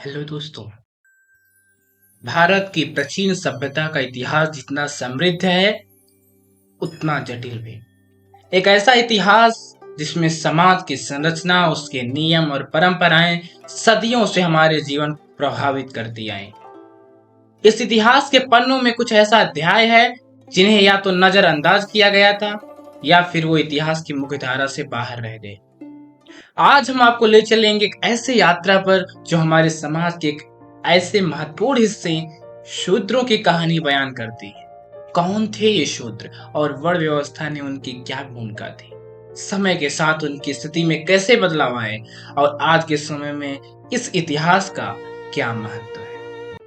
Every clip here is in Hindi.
हेलो दोस्तों। भारत की प्राचीन सभ्यता का इतिहास जितना समृद्ध है उतना जटिल भी। एक ऐसा इतिहास जिसमें समाज की संरचना, उसके नियम और परंपराएं सदियों से हमारे जीवन को प्रभावित करती आई। इस इतिहास के पन्नों में कुछ ऐसा अध्याय है जिन्हें या तो नजरअंदाज किया गया था या फिर वो इतिहास की मुख्य धारा से बाहर रह गए। आज हम आपको ले चलेंगे एक ऐसे यात्रा पर जो हमारे समाज के एक ऐसे महत्वपूर्ण हिस्से शूद्रों की कहानी बयान करती है। कौन थे ये शूद्र और वर्ण व्यवस्था ने उनकी क्या भूमिका थी, समय के साथ उनकी स्थिति में कैसे बदलाव आए और आज के समय में इस इतिहास का क्या महत्व है।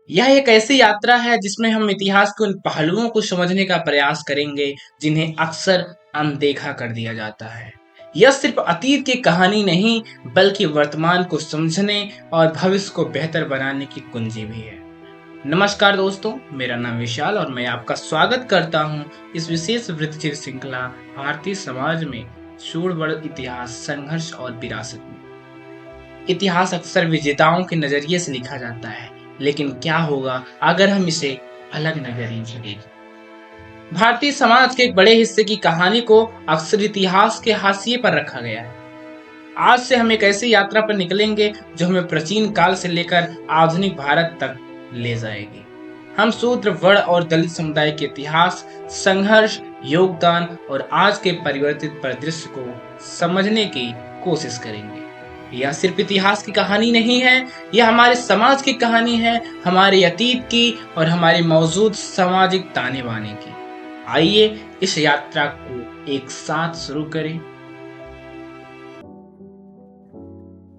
यह एक ऐसी यात्रा है जिसमें हम इतिहास के उन पहलुओं को समझने का प्रयास करेंगे जिन्हें अक्सर अनदेखा कर दिया जाता है। यह सिर्फ अतीत की कहानी नहीं बल्कि वर्तमान को समझने और भविष्य को बेहतर बनाने की कुंजी भी है। नमस्कार दोस्तों, मेरा नाम विशाल और मैं आपका स्वागत करता हूं इस विशेष वृत्तचित्र श्रृंखला भारतीय समाज में शूद्र इतिहास, संघर्ष और विरासत में। इतिहास अक्सर विजेताओं के नजरिए से लिखा जाता है, लेकिन क्या होगा अगर हम इसे अलग नजरिए से देखें। भारतीय समाज के एक बड़े हिस्से की कहानी को अक्सर इतिहास के हाशिए पर रखा गया है। आज से हम एक ऐसी यात्रा पर निकलेंगे जो हमें प्राचीन काल से लेकर आधुनिक भारत तक ले जाएगी। हम शूद्र, वर्ण और दलित समुदाय के इतिहास, संघर्ष, योगदान और आज के परिवर्तित परिदृश्य को समझने की कोशिश करेंगे। यह सिर्फ इतिहास की कहानी नहीं है, यह हमारे समाज की कहानी है, हमारे अतीत की और हमारे मौजूद सामाजिक ताने बाने की। आइए इस यात्रा को एक साथ शुरू करें।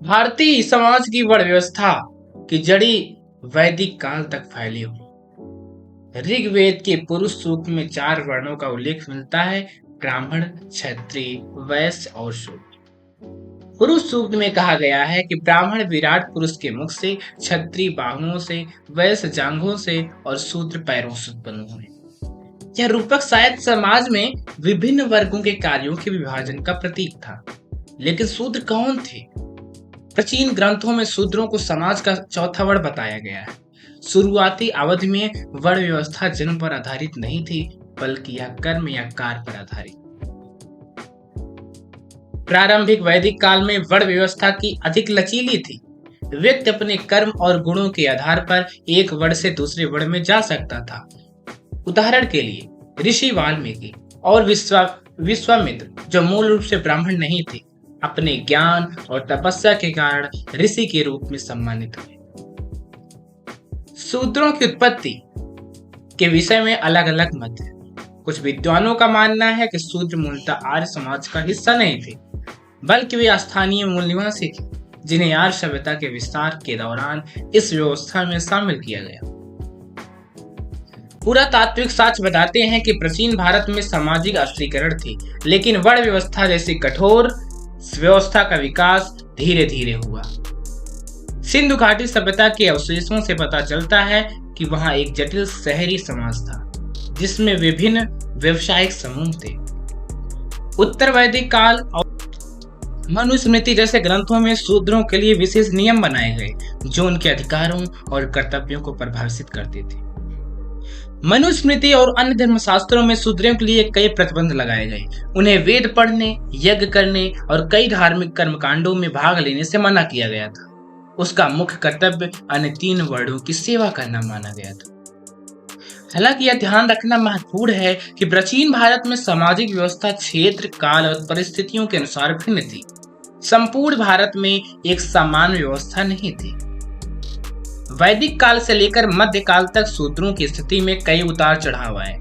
भारतीय समाज की वर्ण व्यवस्था की जड़ी वैदिक काल तक फैली हुई। ऋग्वेद के पुरुष सूक्त में 4 वर्णों का उल्लेख मिलता है: ब्राह्मण, क्षत्रिय, वैश्य और शूद्र। पुरुष सूक्त में कहा गया है कि ब्राह्मण विराट पुरुष के मुख से, क्षत्रिय बाहुओं से, वैश्य जांघों से और शूद्र पैरों से उत्पन्न हुए। यह रूपक शायद समाज में विभिन्न वर्गों के कार्यों के विभाजन का प्रतीक था। लेकिन शूद्र कौन थे? प्राचीन ग्रंथों में शूद्रों को समाज का चौथा वर्ण बताया गया है। शुरुआती अवधि में वर्ण व्यवस्था जन्म पर आधारित नहीं थी, बल्कि यह कर्म या कार्य पर आधारित। प्रारंभिक वैदिक काल में वर्ण व्यवस्था की अधिक लचीली थी। व्यक्ति अपने कर्म और गुणों के आधार पर एक वर्ण से दूसरे वर्ण में जा सकता था। उदाहरण के लिए ऋषि वाल्मीकि और विश्वामित्र, जो मूल रूप से ब्राह्मण नहीं थे, अपने ज्ञान और तपस्या के कारण ऋषि के रूप में सम्मानित हुए। शूद्रों की उत्पत्ति के विषय में अलग अलग मत है। कुछ विद्वानों का मानना है कि शूद्र मूलतः आर्य समाज का हिस्सा नहीं थे, बल्कि वे स्थानीय मूल निवासी थे जिन्हें आर्य सभ्यता के विस्तार के दौरान इस व्यवस्था में शामिल किया गया। पुरातात्विक साक्ष्य बताते हैं कि प्राचीन भारत में सामाजिक अस्त्रीकरण थी, लेकिन वर्ण व्यवस्था जैसी कठोर व्यवस्था का विकास धीरे धीरे हुआ। सिंधु घाटी सभ्यता के अवशेषों से पता चलता है कि वहां एक जटिल शहरी समाज था जिसमें विभिन्न व्यवसायिक समूह थे। उत्तर वैदिक काल और मनुस्मृति जैसे ग्रंथों में शूद्रों के लिए विशेष नियम बनाए गए जो उनके अधिकारों और कर्तव्यों को परिभाषित करते थे। मनुस्मृति और अन्य धर्मशास्त्रों में शूद्रों के लिए कई प्रतिबंध लगाए गए। उन्हें वेद पढ़ने, यज्ञ करने और कई धार्मिक कर्मकांडों में भाग लेने से मना किया गया था। उसका मुख्य कर्तव्य अन्य 3 वर्णों की सेवा करना माना गया था। हालांकि यह ध्यान रखना महत्वपूर्ण है कि प्राचीन भारत में सामाजिक व्यवस्था क्षेत्र, काल और परिस्थितियों के अनुसार भिन्न थी। संपूर्ण भारत में एक सामान्य व्यवस्था नहीं थी। वैदिक काल से लेकर मध्यकाल तक शूद्रों की स्थिति में कई उतार चढ़ाव आए।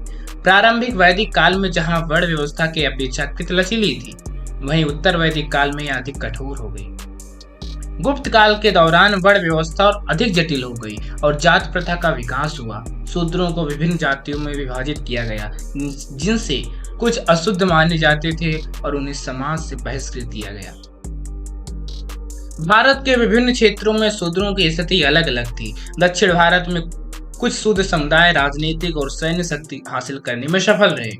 प्रारंभिक वैदिक काल में जहां वर्ण व्यवस्था की अपेक्षाकृत लचीली थी, वहीं उत्तर वैदिक काल में यह अधिक कठोर हो गई। गुप्त काल के दौरान वर्ण व्यवस्था और अधिक जटिल हो गई और जात प्रथा का विकास हुआ। शूद्रों को विभिन्न जातियों में विभाजित किया गया, जिनसे कुछ अशुद्ध माने जाते थे और उन्हें समाज से बहिष्कृत किया गया। भारत के विभिन्न क्षेत्रों में शूद्रों की स्थिति अलग अलग थी। दक्षिण भारत में कुछ शूद्र समुदाय राजनीतिक और सैन्य शक्ति हासिल करने में सफल रहे,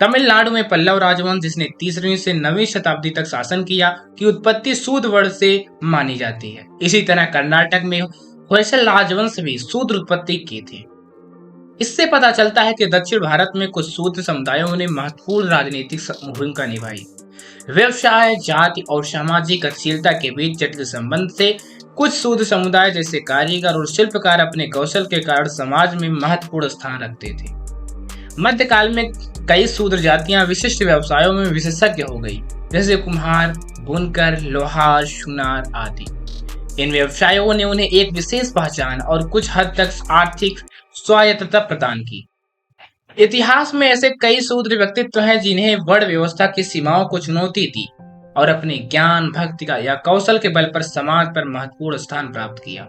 तमिलनाडु में पल्लव राजवंश, जिसने 3वीं से 9वीं शताब्दी तक शासन किया, की उत्पत्ति शूद्र वर्ण से मानी जाती है। इसी तरह कर्नाटक में होयसल राजवंश भी शूद्र उत्पत्ति की थी। इससे पता चलता है कि दक्षिण भारत में कुछ शूद्र समुदायों ने महत्वपूर्ण राजनीतिक भूमिका निभाई। व्यवसाय, जाति और सामाजिक गतिशीलता के बीच जटिल संबंध से कुछ शूद्र समुदाय जैसे कारीगर और शिल्पकार अपने कौशल के कारण समाज में महत्वपूर्ण स्थान रखते थे। मध्यकाल में कई शूद्र जातियां विशिष्ट व्यवसायों में विशेषज्ञ हो गई, जैसे कुम्हार, बुनकर, लोहार, सुनार आदि। इन व्यवसायों ने उन्हें एक विशेष पहचान और कुछ हद तक आर्थिक स्वायत्तता प्रदान की। इतिहास में ऐसे कई शूद्र व्यक्तित्व हैं जिन्हें वर्ण व्यवस्था की सीमाओं को चुनौती दी और अपने ज्ञान, भक्ति का या कौशल के बल पर समाज पर महत्वपूर्ण स्थान प्राप्त किया।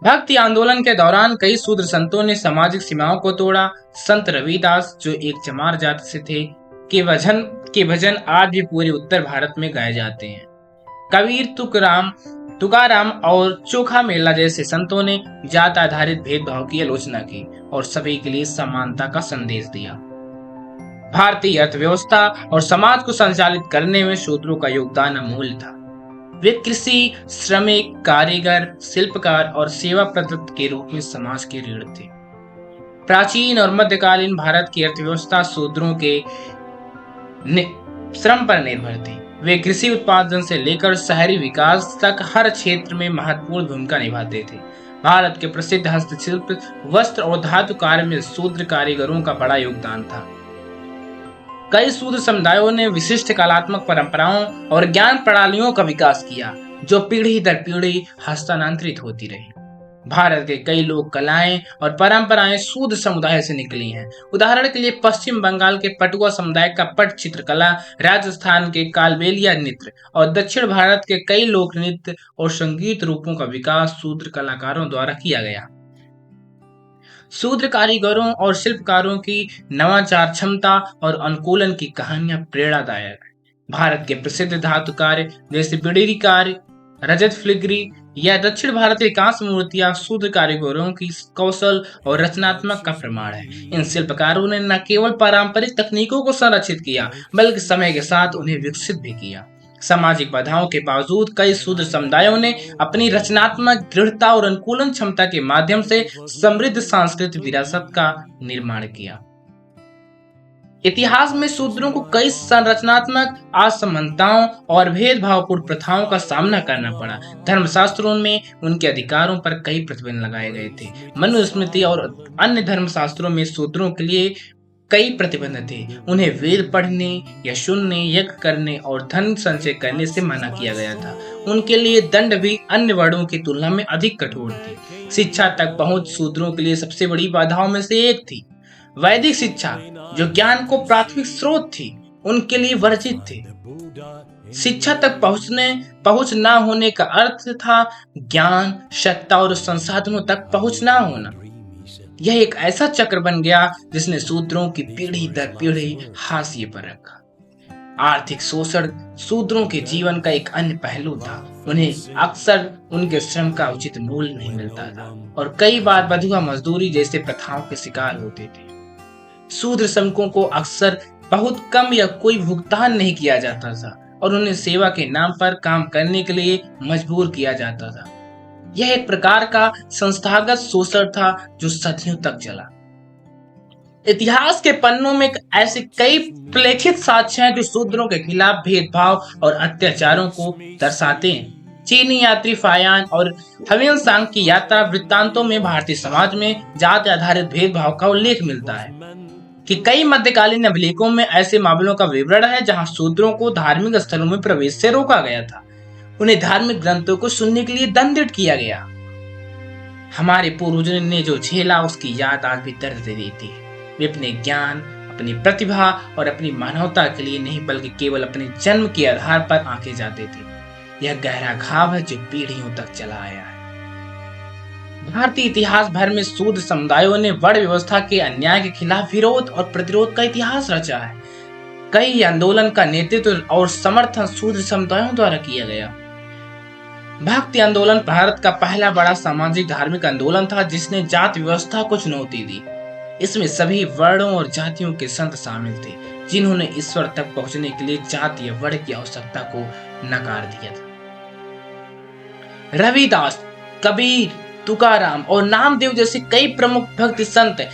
भक्ति आंदोलन के दौरान कई शूद्र संतों ने सामाजिक सीमाओं को तोड़ा। संत रविदास, जो एक चमार जाति से थे, के भजन आज भी पूरे उत्तर भारत में गाए जाते हैं। कबीर, तुकाराम और चोखा मेला जैसे संतों ने जात आधारित भेदभाव की आलोचना की और सभी के लिए समानता का संदेश दिया। भारतीय अर्थव्यवस्था और समाज को संचालित करने में शूद्रों का योगदान अमूल्य था। वे कृषि, श्रमिक, कारीगर, शिल्पकार और सेवा प्रदत्त के रूप में समाज के रीढ़ थे। प्राचीन और मध्यकालीन भारत की अर्थव्यवस्था शूद्रों के श्रम पर निर्भर थी। वे कृषि उत्पादन से लेकर शहरी विकास तक हर क्षेत्र में महत्वपूर्ण भूमिका निभाते थे। भारत के प्रसिद्ध हस्तशिल्प, वस्त्र और धातु कार्य में शूद्र कारीगरों का बड़ा योगदान था। कई शूद्र समुदायों ने विशिष्ट कलात्मक परंपराओं और ज्ञान प्रणालियों का विकास किया, जो पीढ़ी दर पीढ़ी हस्तांतरित होती रही। भारत के कई लोक कलाएं और परंपराएं शूद्र समुदाय से निकली हैं। उदाहरण के लिए पश्चिम बंगाल के पटुआ समुदाय का पट चित्रकला, राजस्थान के कालबेलिया नृत्य और दक्षिण भारत के कई लोक नृत्य और संगीत रूपों का विकास शूद्र कलाकारों द्वारा किया गया। शूद्र कारीगरों और शिल्पकारों की नवाचार क्षमता और अनुकूलन की कहानियां प्रेरणादायक है। भारत के प्रसिद्ध धातु कार्य जैसे बिडीरी कार्य, रजत फिलिग्री या दक्षिण भारतीय कांस्य मूर्तियां शूद्र कारीगरों की कौशल और रचनात्मक का प्रमाण है। इन शिल्पकारों ने न केवल पारंपरिक तकनीकों को संरक्षित किया, बल्कि समय के साथ उन्हें विकसित भी किया। सामाजिक बाधाओं के बावजूद कई शूद्र समुदायों ने अपनी रचनात्मक दृढ़ता और अनुकूलन क्षमता के माध्यम से समृद्ध सांस्कृतिक विरासत का निर्माण किया। इतिहास में शूद्रों को कई संरचनात्मक असमानताओं और भेदभावपूर्ण प्रथाओं का सामना करना पड़ा। धर्मशास्त्रों में उनके अधिकारों पर कई प्रतिबंध लगाए गए थे। मनुस्मृति और अन्य धर्मशास्त्रों में शूद्रों के लिए कई प्रतिबंध थे। उन्हें वेद पढ़ने या सुनने, यज्ञ करने और धन संचय करने से मना किया गया था। उनके लिए दंड भी अन्य वर्णों की तुलना में अधिक कठोर थी। शिक्षा तक पहुंच शूद्रों के लिए सबसे बड़ी बाधाओं में से एक थी। वैदिक शिक्षा, जो ज्ञान को प्राथमिक स्रोत थी, उनके लिए वर्जित थी। शिक्षा तक पहुंच ना होने का अर्थ था ज्ञान, सत्ता और संसाधनों तक पहुंच ना होना। यह एक ऐसा चक्र बन गया जिसने शूद्रों की पीढ़ी दर पीढ़ी हाशिए पर रखा। आर्थिक शोषण शूद्रों के जीवन का एक अन्य पहलू था। उन्हें अक्सर उनके श्रम का उचित मूल्य नहीं मिलता था और कई बार बंधुआ मजदूरी जैसे प्रथाओं के शिकार होते थे। शूद्र श्रमिकों को अक्सर बहुत कम या कोई भुगतान नहीं किया जाता था और उन्हें सेवा के नाम पर काम करने के लिए मजबूर किया जाता था। यह एक प्रकार का संस्थागत शोषण था जो सदियों तक चला। इतिहास के पन्नों में ऐसे कई लिखित साक्ष्य हैं जो शूद्रों के खिलाफ भेदभाव और अत्याचारों को दर्शाते हैं। चीनी यात्री फायान और ह्वेनसांग की यात्रा वृत्तांतों में भारतीय समाज में जाति आधारित भेदभाव का उल्लेख मिलता है कि कई मध्यकालीन अभिलेखों में ऐसे मामलों का विवरण है जहां शूद्रों को धार्मिक स्थलों में प्रवेश से रोका गया था। उन्हें धार्मिक ग्रंथों को सुनने के लिए दंडित किया गया। हमारे पूर्वजों ने जो झेला उसकी याद आज भी दर्द देती है। वे अपने ज्ञान, अपनी प्रतिभा और अपनी मानवता के लिए नहीं बल्कि केवल अपने जन्म के आधार पर आंके जाते थे। यह गहरा घाव है जो पीढ़ियों तक चला आया है। भारतीय इतिहास भर में शूद्र समुदायों ने वर्ण व्यवस्था के अन्याय के खिलाफ विरोध और प्रतिरोध का इतिहास रचा है। कई आंदोलन का नेतृत्व और समर्थन शूद्र समुदायों द्वारा किया गया। भक्ति आंदोलन भारत का पहला बड़ा सामाजिक धार्मिक आंदोलन था जिसने जाति व्यवस्था को चुनौती दी। इसमें सभी वर्णों और जातियों के संत शामिल थे, जिन्होंने ईश्वर तक पहुंचने के लिए जाति या वर्ण की आवश्यकता को नकार दिया था। रविदास, कबीर, तुकाराम और नामदेव जैसे कई प्रमुख भक्त संत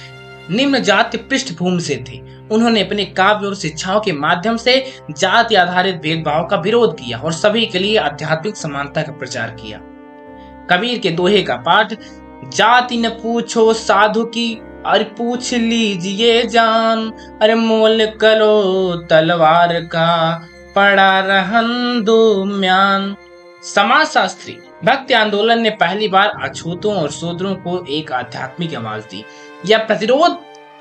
निम्न जाति पृष्ठभूमि से थे। उन्होंने अपने काव्य और शिक्षाओं के माध्यम से जाति आधारित भेदभाव का विरोध किया और सभी के लिए आध्यात्मिक समानता का प्रचार किया। कबीर के दोहे का पाठ, जाति न पूछो साधु की, अरे पूछ लीजिए जान, अरे मोल करो तलवार का, पड़ा रहन दो म्यान। समाजशास्त्री भक्ति आंदोलन ने पहली बार अछूतों और शूद्रों को एक आध्यात्मिक आवाज दी। यह प्रतिरोध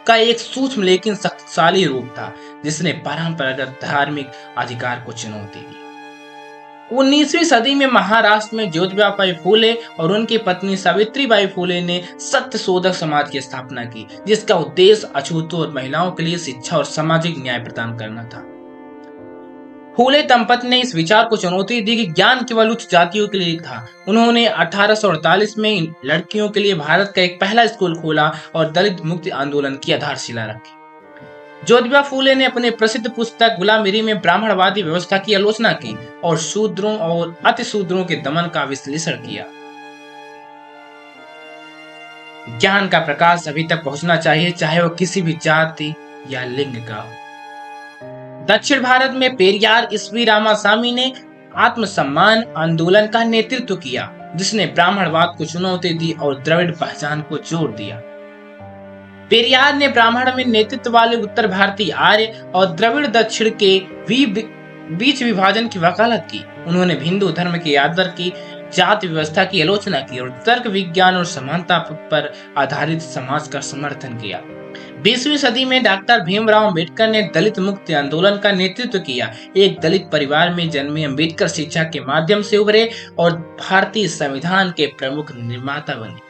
का एक सूक्ष्म लेकिन शक्तिशाली रूप था, जिसने परंपरागत धार्मिक अधिकार को चुनौती दी। 19वीं सदी में महाराष्ट्र में ज्योतिबाई फूले और उनकी पत्नी सावित्रीबाई फूले ने सत्यशोधक समाज की स्थापना की, जिसका उद्देश्य अछूतों और महिलाओं के लिए शिक्षा और सामाजिक न्याय प्रदान करना था। फूले दंपति ने इस विचार को चुनौती दी कि ज्ञान केवल उच्च जातियों के लिए था। उन्होंने 1848 में लड़कियों के लिए भारत का एक पहला स्कूल खोला और दलित मुक्ति आंदोलन की आधारशिला रखी। ज्योतिबा फूले ने अपने प्रसिद्ध पुस्तक गुलामगिरी में ब्राह्मणवादी व्यवस्था की आलोचना की और शूद्रों और अतिशूद्रों के दमन का विश्लेषण किया। ज्ञान का प्रकाश सभी तक पहुंचना चाहिए, चाहे वो किसी भी जाति या लिंग का हो। दक्षिण भारत में पेरियार ईस्वी रामास्वामी ने आत्मसम्मान आंदोलन का नेतृत्व किया, जिसने ब्राह्मणवाद को चुनौती दी और द्रविड़ पहचान को जोड़ दिया। पेरियार ने ब्राह्मण में नेतृत्व वाले उत्तर भारतीय आर्य और द्रविड़ दक्षिण के बीच विभाजन की वकालत की। उन्होंने हिंदू धर्म के आदर की, जाति व्यवस्था की आलोचना की और तर्क विज्ञान और समानता पर आधारित समाज का समर्थन किया। 20वीं सदी में डॉक्टर भीमराव अम्बेडकर ने दलित मुक्ति आंदोलन का नेतृत्व किया। एक दलित परिवार में जन्मे अम्बेडकर शिक्षा के माध्यम से उभरे और भारतीय संविधान के प्रमुख निर्माता बने।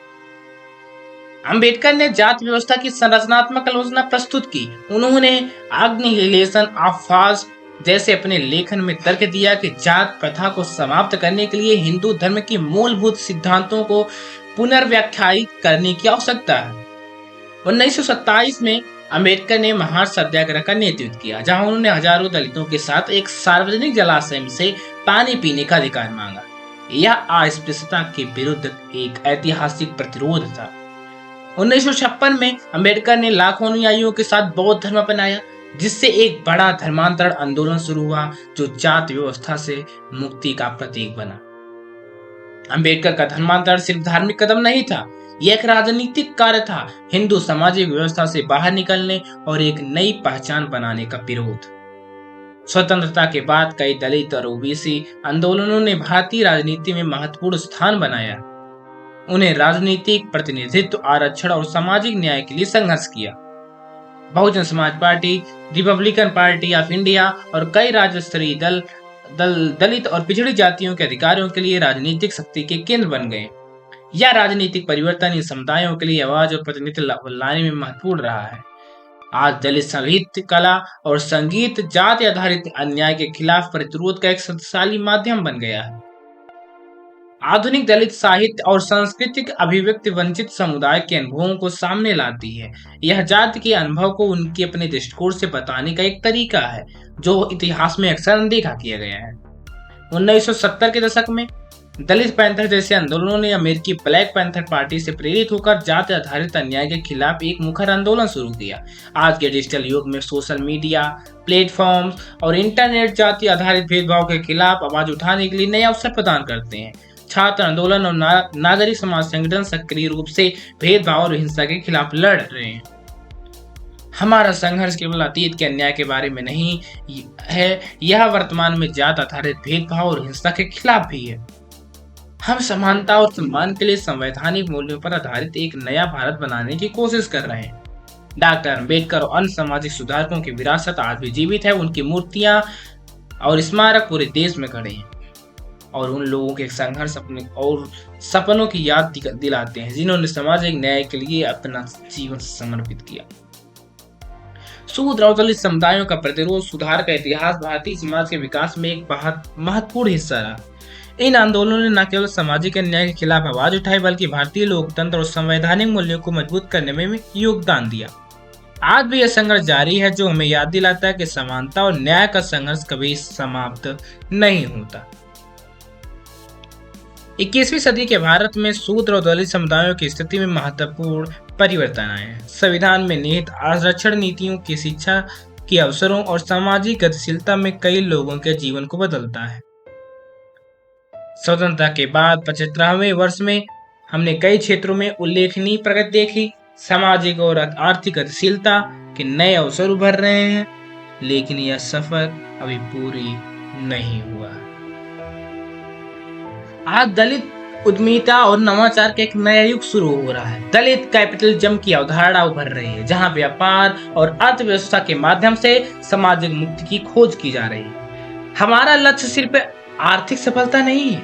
अम्बेडकर ने जाति व्यवस्था की संरचनात्मक आलोचना प्रस्तुत की। उन्होंने एग्नीहिलेशन ऑफ फास्ट जैसे अपने लेखन में तर्क दिया कि जात प्रथा को समाप्त करने के लिए हिंदू धर्म के मूलभूत सिद्धांतों को पुनर्व्याख्यायित करने की आवश्यकता है। 1927 में अम्बेडकर ने महार सत्याग्रह का नेतृत्व किया, जहां उन्होंने हजारों दलितों के साथ एक सार्वजनिक जलाशय से पानी पीने का अधिकार मांगा। यह अस्पृश्यता के विरुद्ध एक ऐतिहासिक प्रतिरोध था। 1956 में अम्बेडकर ने लाखों अनुयायियों के साथ बौद्ध धर्म अपनाया, जिससे एक बड़ा धर्मांतरण आंदोलन शुरू हुआ, जो जाति व्यवस्था से मुक्ति का प्रतीक बना। अम्बेडकर का धर्मांतरण सिर्फ धार्मिक कदम नहीं था, यह एक राजनीतिक कार्य था, हिंदू सामाजिक व्यवस्था से बाहर निकलने और एक नई पहचान बनाने का विरोध। स्वतंत्रता के बाद कई दलित और ओबीसी आंदोलनों ने भारतीय राजनीति में महत्वपूर्ण स्थान बनाया। उन्हें राजनीतिक प्रतिनिधित्व, आरक्षण और सामाजिक न्याय के लिए संघर्ष किया। Bahujan Samaj party, Republican party of India और कई राज्य स्तरीय दल दलित और पिछड़ी जातियों के अधिकारों के लिए राजनीतिक शक्ति के केंद्र बन गए। यह राजनीतिक परिवर्तन इन समुदायों के लिए आवाज और प्रतिनिधित्व लाने में महत्वपूर्ण रहा है। आज दलित साहित्य, कला और संगीत जाति आधारित अन्याय के खिलाफ प्रतिरोध का एक शक्तिशाली माध्यम बन गया है। आधुनिक दलित साहित्य और सांस्कृतिक अभिव्यक्ति वंचित समुदाय के अनुभवों को सामने लाती है। यह जाति के अनुभव को उनके अपने दृष्टिकोण से बताने का एक तरीका है, जो इतिहास में अक्सर अनदेखा किया गया है। 1970 के दशक में दलित पैंथर जैसे आंदोलनों ने अमेरिकी ब्लैक पैंथर पार्टी से प्रेरित होकर जाति आधारित अन्याय के खिलाफ एक मुखर आंदोलन शुरू किया। आज के डिजिटल युग में सोशल मीडिया प्लेटफॉर्म्स और इंटरनेट जाति आधारित भेदभाव के खिलाफ आवाज उठाने के लिए नए अवसर प्रदान करते हैं। छात्र आंदोलन और नागरिक समाज संगठन सक्रिय रूप से भेदभाव और हिंसा के खिलाफ लड़ रहे हैं। हमारा संघर्ष केवल अतीत के अन्याय के बारे में नहीं है, यह वर्तमान में जाति आधारित भेदभाव और हिंसा के खिलाफ भी है। हम समानता और सम्मान के लिए संवैधानिक मूल्यों पर आधारित एक नया भारत बनाने की कोशिश कर रहे हैं। डॉक्टर अम्बेडकर और अन्य सामाजिक सुधारकों की विरासत आज भी जीवित है। उनकी मूर्तियां और स्मारक पूरे देश में खड़े हैं और उन लोगों के संघर्ष अपने और सपनों की याद दिलाते हैं, जिन्होंने सामाजिक न्याय के लिए अपना जीवन समर्पित किया। शूद्र और दलित समुदायों का प्रतिरोध सुधार का इतिहास भारतीय समाज के विकास में एक बहुत महत्वपूर्ण हिस्सा रहा। इन आंदोलनों ने न केवल सामाजिक अन्याय के खिलाफ आवाज उठाई बल्कि भारतीय लोकतंत्र और संवैधानिक मूल्यों को मजबूत करने में भी योगदान दिया। आज भी यह संघर्ष जारी है, जो हमें याद दिलाता है कि समानता और न्याय का संघर्ष कभी समाप्त नहीं होता। 21वीं सदी के भारत में शूद्र और दलित समुदायों की स्थिति में महत्वपूर्ण परिवर्तन आए हैं। संविधान में निहित आरक्षण नीतियों की शिक्षा के अवसरों और सामाजिक गतिशीलता में कई लोगों के जीवन को बदलता है। स्वतंत्रता के बाद 75वें वर्ष में हमने कई क्षेत्रों में उल्लेखनीय प्रगति देखी। सामाजिक और आर्थिक गतिशीलता के नए अवसर उभर रहे हैं, लेकिन यह सफर अभी पूरी नहीं हुआ। आज दलित उद्यमिता और नवाचार का एक नया युग शुरू हो रहा है। दलित कैपिटलिज्म की अवधारणा उभर रही है, जहां व्यापार और अर्थव्यवस्था के माध्यम से सामाजिक मुक्ति की खोज की जा रही है। हमारा लक्ष्य सिर्फ आर्थिक सफलता नहीं है,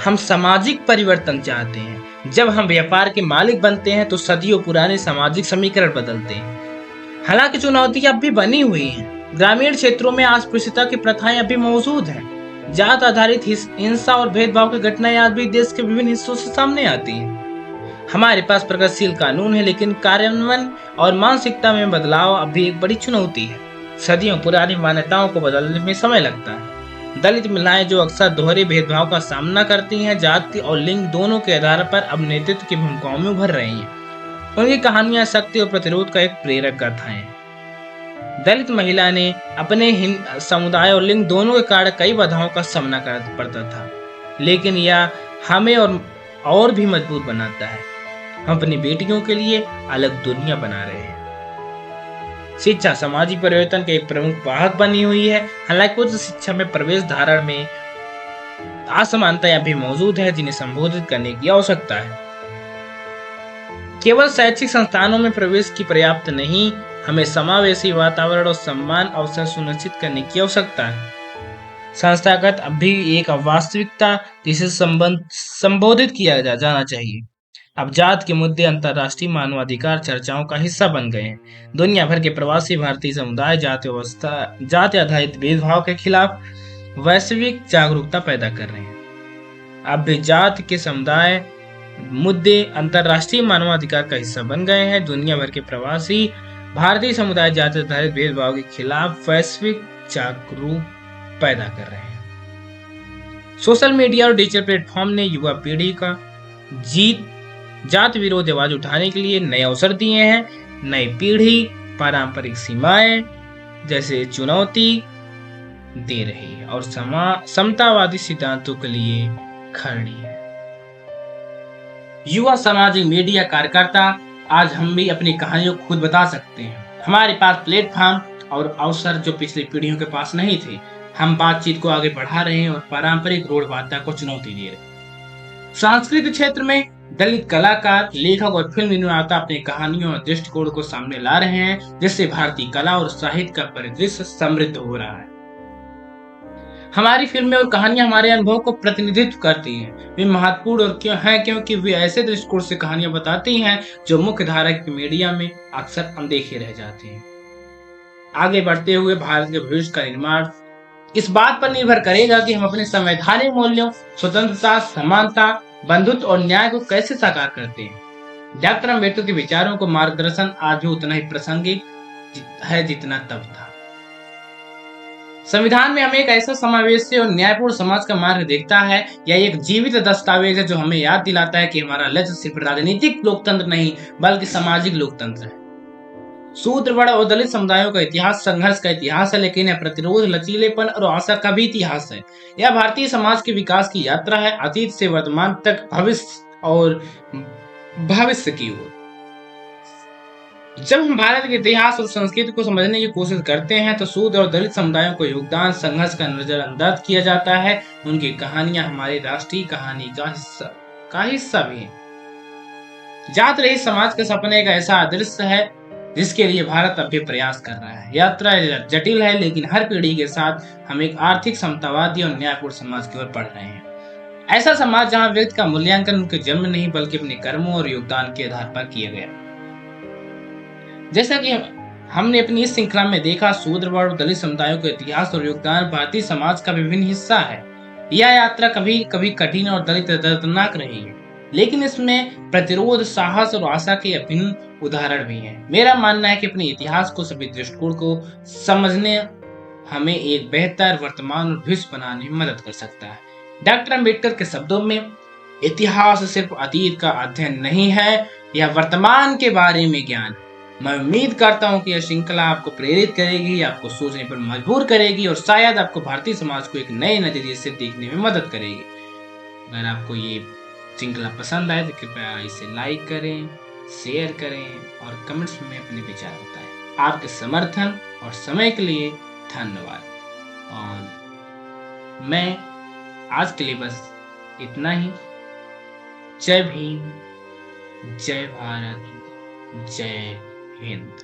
हम सामाजिक परिवर्तन चाहते हैं। जब हम व्यापार के मालिक बनते हैं तो सदियों पुराने सामाजिक समीकरण बदलते हैं। हालांकि चुनौतियां अब भी बनी हुई हैं। ग्रामीण क्षेत्रों में अस्पृश्यता की प्रथाएं अभी मौजूद हैं। जात आधारित हिंसा और भेदभाव की घटनाएं आज भी देश के विभिन्न हिस्सों से सामने आती हैं। हमारे पास प्रगतिशील कानून है, लेकिन कार्यान्वयन और मानसिकता में बदलाव अभी एक बड़ी चुनौती है। सदियों पुरानी मान्यताओं को बदलने में समय लगता है। दलित महिलाएं जो अक्सर दोहरे भेदभाव का सामना करती हैं, जाति और लिंग दोनों के आधार पर अब नेतृत्व की भूमिकाओं में उभर रही हैं। उनकी कहानियां शक्ति और प्रतिरोध का एक प्रेरक गाथा है। दलित महिला ने अपने समुदाय और लिंग दोनों के कारण कई बाधाओं का सामना करना पड़ता था, लेकिन यह हमें और भी मजबूत बनाता है। हम अपनी बेटियों के लिए अलग दुनिया बना रहे हैं। शिक्षा सामाजिक परिवर्तन के एक प्रमुख वाहक बनी हुई है। हालांकि उच्च शिक्षा में प्रवेश धारण में असमानताएं भी मौजूद है, जिन्हें संबोधित करने की आवश्यकता है। केवल शैक्षिक संस्थानों में प्रवेश की पर्याप्त नहीं, हमें समावेशी वातावरण और समान अवसर सुनिश्चित करने की आवश्यकता है। संस्थागत अब भी एक वास्तविकता जिसे संबोधित किया जाना चाहिए। अब जात के मुद्दे अंतर्राष्ट्रीय मानवाधिकार चर्चाओं का हिस्सा बन गए हैं। दुनिया भर के प्रवासी भारतीय समुदाय जाति आधारित भेदभाव के खिलाफ वैश्विक जागरूकता पैदा कर रहे हैं। अब भी जाति के समुदाय मुद्दे अंतर्राष्ट्रीय मानवाधिकार का हिस्सा बन गए हैं। दुनिया भर के प्रवासी भारतीय समुदाय जाति आधारित भेदभाव के खिलाफ वैश्विक जागरूकता पैदा कर रहे हैं। सोशल मीडिया और डिजिटल प्लेटफॉर्म ने युवा पीढ़ी का जात विरोधी आवाज उठाने के लिए नए अवसर दिए हैं। नई पीढ़ी पारंपरिक सीमाएं जैसे चुनौती दे रही है और समतावादी सिद्धांतों के लिए खड़ी है। युवा सामाजिक मीडिया कार्यकर्ता आज हम भी अपनी कहानियों को खुद बता सकते हैं। हमारे पास प्लेटफॉर्म और अवसर जो पिछली पीढ़ियों के पास नहीं थे। हम बातचीत को आगे बढ़ा रहे हैं और पारंपरिक रूढ़वादिता को चुनौती दे रहे हैं। सांस्कृतिक क्षेत्र में दलित कलाकार, लेखक और फिल्म निर्माता अपनी कहानियों और दृष्टिकोण को सामने ला रहे हैं, जिससे भारतीय कला और साहित्य का परिदृश्य समृद्ध हो रहा है। हमारी फिल्में और कहानियां हमारे अनुभव को प्रतिनिधित्व करती हैं। वे महत्वपूर्ण और क्यों हैं, क्योंकि वे ऐसे दृष्टिकोण से कहानियां बताती हैं जो मुख्य धारा की मीडिया में अक्सर अनदेखे रह जाते हैं। आगे बढ़ते हुए भारत के भविष्य का निर्माण इस बात पर निर्भर करेगा कि हम अपने संवैधानिक मूल्यों, स्वतंत्रता, समानता, बंधुत्व और न्याय को कैसे साकार करते हैं। डॉक्टर अम्बेडकर के विचारों को मार्गदर्शन आज भी उतना ही प्रासंगिक है जितना तब था। संविधान में हमें एक ऐसा समावेशी और न्यायपूर्ण समाज का मार्ग देखता है। यह एक जीवित दस्तावेज है जो हमें याद दिलाता है कि हमारा लक्ष्य सिर्फ राजनीतिक लोकतंत्र नहीं बल्कि सामाजिक लोकतंत्र है। शूद्र, वर्ण और दलित समुदायों का इतिहास संघर्ष का इतिहास है, लेकिन यह प्रतिरोध, लचीलेपन और आशा का भी इतिहास है। यह भारतीय समाज के विकास की यात्रा है, अतीत से वर्तमान तक, भविष्य और भविष्य की ओर। जब हम भारत के इतिहास और संस्कृति को समझने की कोशिश करते हैं तो शूद्र और दलित समुदायों को योगदान, संघर्ष का नजरअंदाज किया जाता है। उनकी कहानियां हमारी राष्ट्रीय कहानी का हिस्सा भी है। जात रहित समाज का सपना एक ऐसा आदर्श है जिसके लिए भारत अब भी प्रयास कर रहा है। यात्रा जटिल है, लेकिन हर पीढ़ी के साथ हम एक आर्थिक, समतावादी और न्यायपूर्ण समाज की ओर बढ़ रहे हैं। ऐसा समाज जहां व्यक्ति का मूल्यांकन उनके जन्म नहीं बल्कि अपने कर्मों और योगदान के आधार पर किया गया। जैसा कि हमने अपनी इस श्रृंखला में देखा, शूद्र, वर्ण और दलित समुदायों का इतिहास और योगदान भारतीय समाज का विभिन्न हिस्सा है। यह यात्रा कभी कभी कठिन और दर्दनाक रही है, लेकिन इसमें प्रतिरोध, साहस और आशा के अभिन्न उदाहरण भी हैं। मेरा मानना है कि अपने इतिहास को, सभी दृष्टिकोण को समझने हमें एक बेहतर वर्तमान और भविष्य बनाने में मदद कर सकता है। डॉक्टर अंबेडकर के शब्दों में, इतिहास सिर्फ अतीत का अध्ययन नहीं है, यह वर्तमान के बारे में ज्ञान है। मैं उम्मीद करता हूँ कि यह श्रृंखला आपको प्रेरित करेगी, आपको सोचने पर मजबूर करेगी और शायद आपको भारतीय समाज को एक नए नजरिए से देखने में मदद करेगी। अगर आपको ये श्रृंखला पसंद आए तो कृपया इसे लाइक करें, शेयर करें और कमेंट्स में अपने विचार बताएं। आपके समर्थन और समय के लिए धन्यवाद। और मैं आज के लिए बस इतना ही। जय भीम, जय भारत, जय हिंद।